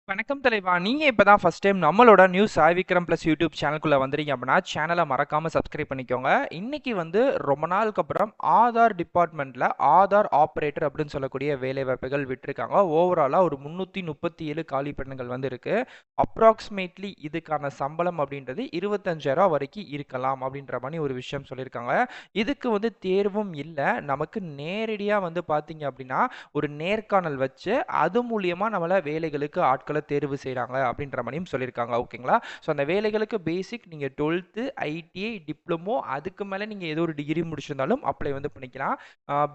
வணக்கம் தலைவா. நீங்க இப்பதான் ஃபர்ஸ்ட் டைம் நம்மளோட news Sai Vikram plus YouTube சேனலுக்குள்ள வந்தீங்க அப்படின்னா சேனலை மறக்காம சப்ஸ்கிரைப் பண்ணிக்கோங்க. இன்னைக்கு வந்து ரொம்ப நாளுக்கு அப்புறம் ஆதார் டிபார்ட்மெண்ட்ல ஆதார் ஆபரேட்டர் அப்படின்னு சொல்லக்கூடிய வேலை வாய்ப்புகள் விட்டிருக்காங்க. ஓவராலா ஒரு 337 காலி பெண்கள் வந்து இருக்கு. அப்ராக்சிமேட்லி இதுக்கான சம்பளம் அப்படின்றது 25,000 வரைக்கும் இருக்கலாம் அப்படின்ற மாதிரி ஒரு விஷயம் சொல்லியிருக்காங்க. இதுக்கு வந்து தேர்வும் இல்லை, நமக்கு நேரடியா வந்து பாத்தீங்க அப்படின்னா ஒரு நேர்காணல் வச்சு அது மூலியமா நம்மள வேலைகளுக்கு ஆட்களை தேர்வு செய்கிறாங்க அப்படின்ற மாதிரியும் சொல்லியிருக்காங்க. ஓகேங்களா? ஸோ அந்த வேலைகளுக்கு பேசிக் நீங்கள் 12th ஐடிஐ டிப்ளமோ அதுக்கு மேலே நீங்கள் ஏதோ ஒரு டிகிரி முடிச்சிருந்தாலும் அப்ளை வந்து பண்ணிக்கலாம்.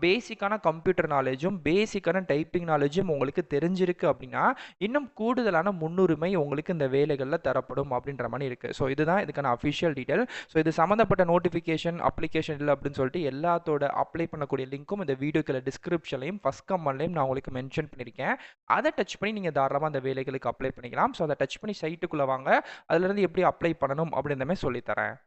பேசிக்கான கம்ப்யூட்டர் நாலேஜும் பேசிக்கான டைப்பிங் நாலேஜும் உங்களுக்கு தெரிஞ்சிருக்கு அப்படின்னா இன்னும் கூடுதலான முன்னுரிமை உங்களுக்கு இந்த வேலைகளில் தரப்படும் அப்படின்ற மாதிரி இருக்குது. ஸோ இதுதான் இதுக்கான அஃபிஷியல் டீட்டெயில். ஸோ இது சம்மந்தப்பட்ட நோட்டிஃபிகேஷன் அப்ளிகேஷன் இல்லை அப்படின்னு சொல்லிட்டு எல்லாத்தோட அப்ளை பண்ணக்கூடிய லிங்க்கும் இந்த வீடியோக்குள்ள டிஸ்கிரிப்ஷன்லையும் ஃபஸ்ட் கமெண்ட்லையும் நான் உங்களுக்கு மென்ஷன் பண்ணியிருக்கேன். அதை டச் பண்ணி நீங்கள் தாராளமாக அந்த வேலைகளுக்கு அப்ளை பண்ணிக்கலாம். ஸோ அதை டச் பண்ணி சைட்டுக்குள்ளே வாங்க, அதுலேருந்து எப்படி அப்ளை பண்ணணும் அப்படின்ற மாதிரி சொல்லித்தரேன்.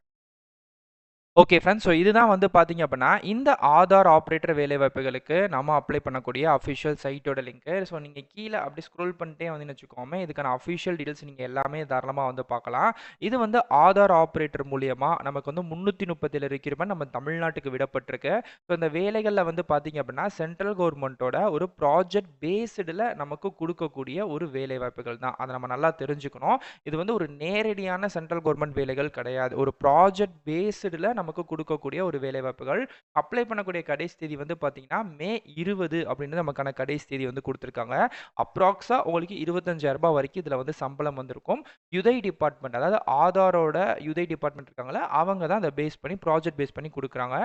ஓகே ஃப்ரெண்ட்ஸ், ஸோ இதுதான் வந்து பார்த்தீங்க அப்படின்னா இந்த ஆதார் ஆப்ரேட்டர் வேலைவாய்ப்புகளுக்கு நம்ம அப்ளை பண்ணக்கூடிய அஃபிஷியல் சைட்டோட லிங்க்கு. ஸோ நீங்கள் கீழே அப்படி ஸ்க்ரோல் பண்ணிட்டே வந்து வச்சுக்கோமே, இதுக்கான அஃபிஷியல் டீட்டெயில்ஸ் நீங்கள் எல்லாமே தாராளமாக வந்து பார்க்கலாம். இது வந்து ஆதார் ஆப்ரேட்டர் மூலியமாக நமக்கு வந்து 337 ரெக்ரூட்மெண்ட் நம்ம தமிழ்நாட்டுக்கு விடப்பட்டிருக்கு. ஸோ இந்த வேலைகளில் வந்து பார்த்தீங்க அப்படின்னா சென்ட்ரல் கவர்மெண்ட்டோட ஒரு ப்ராஜெக்ட் பேஸ்டில் நமக்கு கொடுக்கக்கூடிய ஒரு வேலைவாய்ப்புகள் தான். அதை நம்ம நல்லா தெரிஞ்சுக்கணும். இது வந்து ஒரு நேரடியான சென்ட்ரல் கவர்மெண்ட் வேலைகள் கிடையாது. ஒரு ப்ராஜெக்ட் பேஸ்டில் நமக்கு கொடுக்கக்கூடிய ஒரு வேலைவாய்ப்புகள். அப்ளை பண்ணக்கூடிய கடைசி தேதி வந்து பார்த்தீங்கன்னா மே 20 அப்படின்னு நமக்கான கடைசி தேதி வந்து கொடுத்துருக்காங்க. அப்ராக்ஸா உங்களுக்கு 25,000 வரைக்கும் இதில் வந்து சம்பளம் வந்திருக்கும். யுதை டிபார்ட்மெண்ட், அதாவது ஆதாரோட யுதை டிபார்ட்மெண்ட் இருக்காங்களே அவங்க தான் அதை பேஸ் பண்ணி ப்ராஜெக்ட் பேஸ் பண்ணி கொடுக்குறாங்க.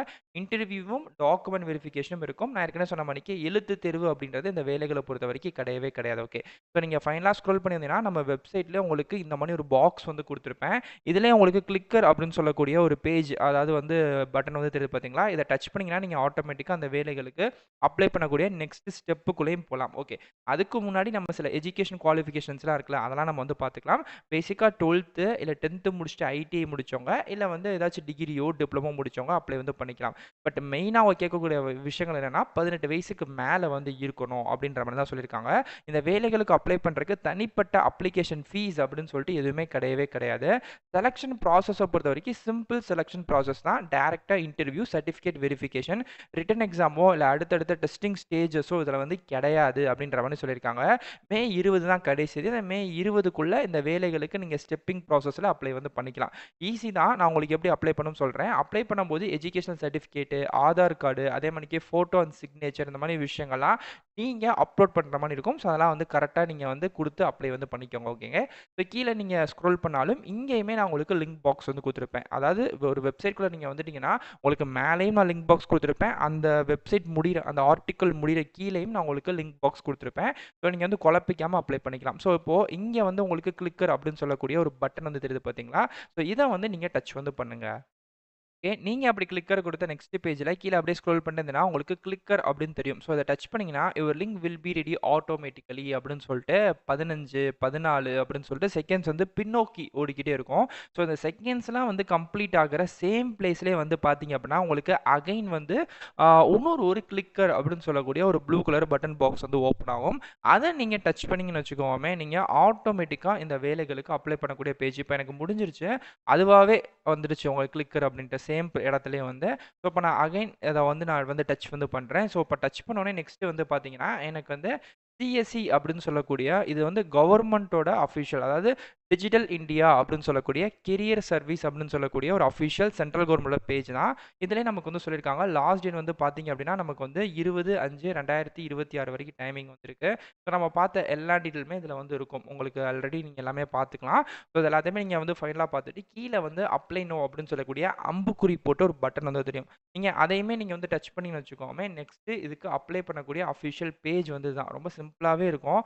இன்டர்வியூவும் டாக்குமெண்ட் வெரிஃபிகேஷனும் இருக்கும். நான் ஏற்கனவே சொன்ன மணிக்கு எழுத்து தேர்வு அப்படின்றது இந்த வேலைகளை பொறுத்த வரைக்கும் கிடையவே கிடையாது. ஓகே, ஸோ நீங்கள் ஃபைனலாக ஸ்க்ரோல் பண்ணியிருந்தீங்கன்னா நம்ம வெப்சைட்லேயே உங்களுக்கு இந்த மாதிரி ஒரு பாக்ஸ் வந்து கொடுத்துருப்பேன். இதுலேயே உங்களுக்கு கிளிக்கர் அப்படின்னு சொல்லக்கூடிய ஒரு பேஜ், அதாவது வந்து பட்டன் வந்து தெரியுது பார்த்தீங்களா? இதை டச் பண்ணிங்கன்னா நீங்கள் ஆட்டோமேட்டிக்காக அந்த வேலைகளுக்கு அப்ளை பண்ணக்கூடிய நெக்ஸ்ட் ஸ்டெப்புக்குள்ளேயும் போகலாம். ஓகே, அதுக்கு முன்னாடி நம்ம சில எஜுகேஷன் குவாலிஃபிகேஷன்ஸ்லாம் இருக்குல்ல, அதெல்லாம் நம்ம வந்து பார்த்துக்கலாம். பேசிக்காக 12th இல்லை 10th முடிச்சுட்டு ஐடிஐ முடித்தவங்க இல்லை வந்து ஏதாச்சும் டிகிரியோ டிப்ளமோ முடித்தவங்க அப்ளை வந்து பண்ணிக்கலாம். பட் மெயினாக கேட்கக்கூடிய விஷயங்கள் என்னென்னா 18 வயசுக்கு மேலே வந்து இருக்கணும் அப்படின்ற மாதிரி தான் சொல்லியிருக்காங்க. இந்த வேலைகளுக்கு அப்ளை பண்ணுறதுக்கு தனிப்பட்ட அப்ளிகேஷன் ஃபீஸ் அப்படின்னு சொல்லிட்டு எதுவுமே கிடையவே கிடையாது. செலெக்ஷன் ப்ராசஸை பொறுத்த வரைக்கும் சிம்பிள் செலெக்ஷன் ப்ராசஸ் தான். டேரெக்டாக இன்டர்வியூ, சர்டிஃபிகேட் வெரிஃபிகேஷன், ரிட்டன் எக்ஸாமோ இல்லை அடுத்தடுத்த டெஸ்டிங் ஸ்டேஜஸோ இதில் வந்து கிடையாது அப்படின்ற மாதிரி சொல்லியிருக்காங்க. மே 20 தான் கடைசி. இந்த மே 20க்குள்ளே இந்த வேலைகளுக்கு நீங்கள் ஸ்டெப்பிங் ப்ராசஸில் அப்ளை வந்து பண்ணிக்கலாம். ஈஸி தான். நான் உங்களுக்கு எப்படி அப்ளை பண்ணணும்னு சொல்கிறேன். அப்ளை பண்ணும்போது எஜுகேஷனல் சர்டிஃபிகேட்டு, ஆதார் கார்டு, அதே மாதிரிக்கே ஃபோட்டோ அண்ட் சிக்னேச்சர், இந்த மாதிரி விஷயங்கள்லாம் நீங்கள் அப்லோட் பண்ணுற மாதிரி இருக்கும். ஸோ அதெல்லாம் வந்து கரெக்டாக நீங்கள் வந்து கொடுத்து அப்ளை வந்து பண்ணிக்கோங்க. ஓகேங்க, ஸோ கீழே நீங்கள் ஸ்க்ரோல் பண்ணாலும் இங்கேயுமே நான் உங்களுக்கு லிங்க் பாக்ஸ் வந்து கொடுத்துருப்பேன். அதாவது ஒரு வெப்சைட்குள்ளே நீங்கள் வந்துட்டீங்கன்னா உங்களுக்கு மேலேயும் நான் லிங்க் பாக்ஸ் கொடுத்துருப்பேன். அந்த வெப்சைட் முடிகிற அந்த ஆர்டிக்கல் முடிகிற கீழேயும் நான் உங்களுக்கு லிங்க் பாக்ஸ் கொடுத்துருப்பேன். ஸோ நீங்கள் வந்து குழப்பிக்காமல் அப்ளை பண்ணிக்கலாம். ஸோ இப்போது இங்கே வந்து உங்களுக்கு கிளிக்கர் அப்படின்னு சொல்லக்கூடிய ஒரு பட்டன் வந்து தெரியுது பார்த்தீங்களா? ஸோ இதை வந்து நீங்கள் டச் வந்து பண்ணுங்கள். ஓகே, நீங்கள் அப்படி கிளிக்கர் கொடுத்த நெக்ஸ்ட் பேஜில் கீழே அப்படியே ஸ்க்ரோல் பண்ணிருந்தீங்கன்னா உங்களுக்கு கிளிக்கர் அப்படின்னு தெரியும். ஸோ அதை டச் பண்ணிங்கன்னா your link will be ready automatically அப்படின்னு சொல்லிட்டு 15 14 அப்படின்னு சொல்லிட்டு செகண்ட்ஸ் வந்து பின்னோக்கி ஓடிக்கிட்டே இருக்கும். ஸோ இந்த செகண்ட்ஸ்லாம் வந்து கம்ப்ளீட் ஆகிற சேம் பிளேஸ்லேயே வந்து பார்த்தீங்க அப்படின்னா உங்களுக்கு அகைன் வந்து இன்னொரு ஒரு கிளிக்கர் அப்படின்னு சொல்லக்கூடிய ஒரு ப்ளூ கலர் பட்டன் பாக்ஸ் வந்து ஓப்பன் ஆகும். அதை நீங்கள் டச் பண்ணிங்கன்னு வச்சுக்கோமே, நீங்கள் ஆட்டோமேட்டிக்காக இந்த வேலைகளுக்கு அப்ளை பண்ணக்கூடிய பேஜ் இப்போ எனக்கு முடிஞ்சிருச்சு, அதுவாகவே வந்துடுச்சு உங்களுக்கு கிளிக்கர் அப்படின்ட்டு சேம் இடத்துலயே வந்து. ஸோ இப்போ நான் அகைன் இதை வந்து நான் வந்து டச் வந்து பண்ணுறேன். ஸோ இப்போ டச் பண்ணோடனே நெக்ஸ்ட் வந்து பார்த்தீங்கன்னா எனக்கு வந்து சிஎஸ்சி அப்படின்னு சொல்லக்கூடிய இது வந்து கவர்மெண்ட்டோட அஃபிஷியல், அதாவது டிஜிட்டல் இந்தியா அப்படின்னு சொல்லக்கூடிய கெரியர் சர்வீஸ் அப்படின்னு சொல்லக்கூடிய ஒரு அஃபிஷியல் சென்ட்ரல் கவர்மெண்ட் பேஜ் தான். இதுலேயே நமக்கு வந்து சொல்லியிருக்காங்க லாஸ்ட் டேட் வந்து பார்த்தீங்க அப்படின்னா நமக்கு வந்து 20/5/2026 வரைக்கும் டைமிங் வந்துருக்கு. ஸோ நம்ம பார்த்த எல்லா டீட்டெயிலுமே இதில் வந்து இருக்கும். உங்களுக்கு ஆல்ரெடி நீங்கள் எல்லாமே பார்த்துக்கலாம். ஸோ இது எல்லாத்தையுமே நீங்கள் வந்து ஃபைனலாக பார்த்துட்டு கீழே வந்து அப்ளை நோ அப்படின்னு சொல்லக்கூடிய அம்புக்குறி போட்டு ஒரு பட்டன் வந்து தெரியும். நீங்கள் அதையுமே நீங்கள் வந்து டச் பண்ணின்னு வச்சுக்கோமே, நெக்ஸ்ட்டு இதுக்கு அப்ளை பண்ணக்கூடிய அஃபிஷியல் பேஜ் வந்து தான் ரொம்ப சிம்பிளாகவே இருக்கும்.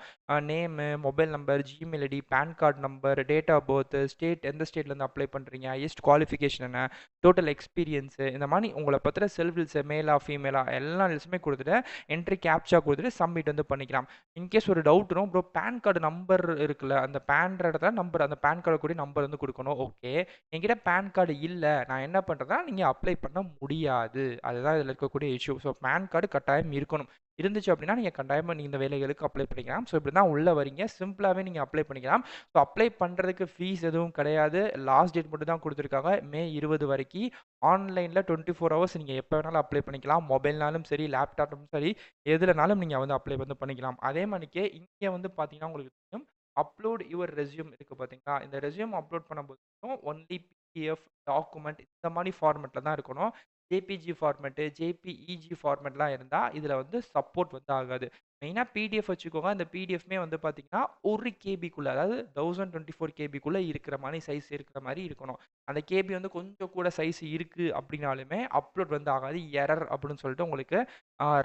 Name, mobile number, Gmail ID, PAN card number, date of birth, state எந்த ஸ்டேட்லேருந்து அப்ளை பண்ணுறீங்க, ஹையஸ்ட் குவாலிஃபிகேஷன் என்ன, டோட்டல் எக்ஸ்பீரியன்ஸு, இந்த மாதிரி உங்களை பற்றின செல்ஃப் டீல்ஸ் மேலா ஃபீமேலா எல்லா டீல்ஸுமே கொடுத்துட்டு என்ட்ரி கேப்சா கொடுத்துட்டு சப்மிட் வந்து பண்ணிக்கலாம். இன்கேஸ் ஒரு டவுட் வரும், ப்ரோ பேன் கார்டு நம்பர் இருக்குல்ல, அந்த பேன்ற இடத்துல நம்பர், அந்த பேன் கார்டு கூட நம்பர் வந்து கொடுக்கணும். ஓகே, என்கிட்ட பேன் கார்டு இல்லை, நான் என்ன பண்ணுறேன்னா நீங்கள் அப்ளை பண்ண முடியாது. அதுதான் இதில் இருக்கக்கூடிய இஷ்யூ. ஸோ பேன் கார்டு கட்டாயம் இருக்கணும். இருந்துச்சு அப்படின்னா நீங்கள் கட்டாயமாக நீங்கள் இந்த வேலைகளுக்கு அப்ளை பண்ணிக்கலாம். ஸோ இப்படி தான் உள்ளே வரீங்க. சிம்பிளாகவே நீங்கள் அப்ளை பண்ணிக்கலாம். ஸோ அப்ளை பண்ணுறதுக்கு ஃபீஸ் எதுவும் கிடையாது. லாஸ்ட் டேட் மட்டும் தான் கொடுத்துருக்காங்க. மே 20 வரைக்கும். ஆன்லைனில் 24 ஹவர்ஸ் நீங்கள் எப்போ வேணாலும் அப்ளை பண்ணிக்கலாம். மொபைல்னாலும் சரி, லேப்டாப்பும் சரி, எதுலனாலும் நீங்கள் வந்து அப்ளை வந்து பண்ணிக்கலாம். அதே மாதிரிக்கே இங்கே வந்து பார்த்தீங்கன்னா உங்களுக்கு தெரியும், அப்லோட் யுவர் ரெஸ்யூம் இருக்குது பார்த்தீங்களா? இந்த ரெஸ்யூம் அப்லோட் பண்ணும்போது ஒன்லி பிடிஎஃப், டாக்குமெண்ட் இந்த மாதிரி ஃபார்மெட்டில் தான் இருக்கணும். ஜேபிஜி ஃபார்மெட்டு, ஜேபிஇஜி ஃபார்மெட்லாம் இருந்தால் இதில் வந்து சப்போர்ட் வந்து ஆகாது. மெயினாக பிடிஎஃப் வச்சுக்கோங்க. அந்த பிடிஎஃப்மே வந்து பார்த்தீங்கன்னா 1 கேபிக்குள்ளே, அதாவது 1024 கேபிக்குள்ளே இருக்கிற மாதிரி சைஸ் இருக்கிற மாதிரி இருக்கணும். அந்த கேபி வந்து கொஞ்சம் கூட சைஸ் இருக்குது அப்படின்னாலுமே அப்லோட் வந்து ஆகாது. எரர் அப்படின்னு சொல்லிட்டு உங்களுக்கு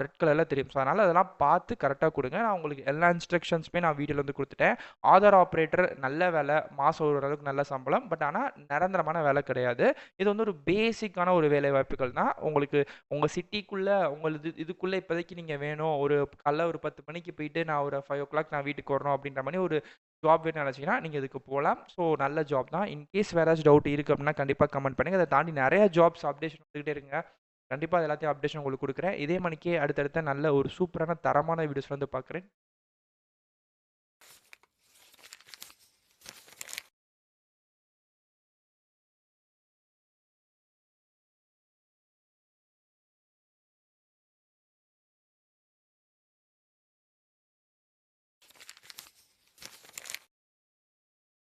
ரெட் கலரில் தெரியும். ஸோ அதனால் அதெல்லாம் பார்த்து கரெக்டாக கொடுங்க. நான் உங்களுக்கு எல்லா இன்ஸ்ட்ரக்ஷன்ஸுமே நான் வீடியோவில் வந்து கொடுத்துட்டேன். ஆதார் ஆப்ரேட்டர் நல்ல வேலை, மாதம் ஓரளவுக்கு நல்ல சம்பளம். பட் ஆனால் நிரந்தரமான வேலை கிடையாது. இது வந்து ஒரு பேசிக்கான ஒரு வேலை வாய்ப்புகள் தான். உங்களுக்கு உங்கள் சிட்டிக்குள்ளே உங்களது இதுக்குள்ளே இப்போதைக்கு நீங்கள் வேணும், ஒரு காலைல ஒரு 10 மணிக்கு போயிட்டு நான் ஒரு 5:00 நான் வீட்டுக்கு வரணும் அப்படின்ற மாதிரி ஒரு ஜாப் வேணும்னு நினச்சிங்கன்னா நீங்கள் இதுக்கு போகலாம். ஸோ நல்ல ஜாப் தான். இன்கேஸ் வேறு ஏதாச்சும் டவுட் இருக்குது அப்படின்னா கண்டிப்பாக கமெண்ட் பண்ணுங்கள். அதை தாண்டி நிறைய ஜாப்ஸ் அப்டேஷன் வந்துகிட்டே இருக்குங்க. கண்டிப்பாக அது எல்லாத்தையும் அப்டேஷன் உங்களுக்கு கொடுக்குறேன். இதே மணிக்கே அடுத்தடுத்த நல்ல ஒரு சூப்பரான தரமான வீடியோஸ் வந்து பார்க்குறேன்.